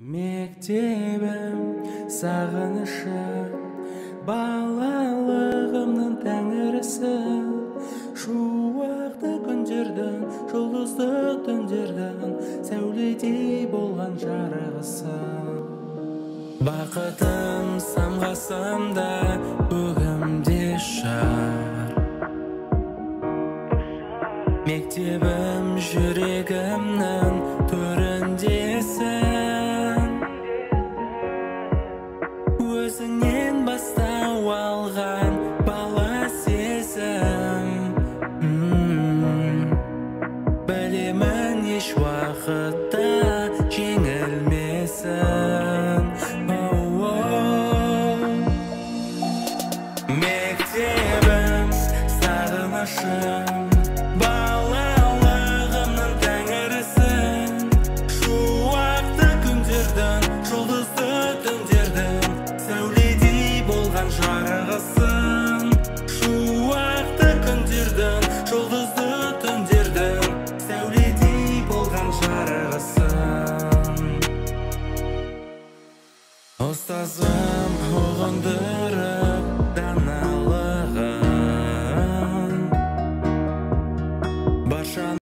Мектебім сағынышы, балалығымның тәңірісі, шуақты күндердің, жұлдызды түндердің, сәуледей болған жарығысы. Бақытым самғасымда көгімде шар, мектебім жүрек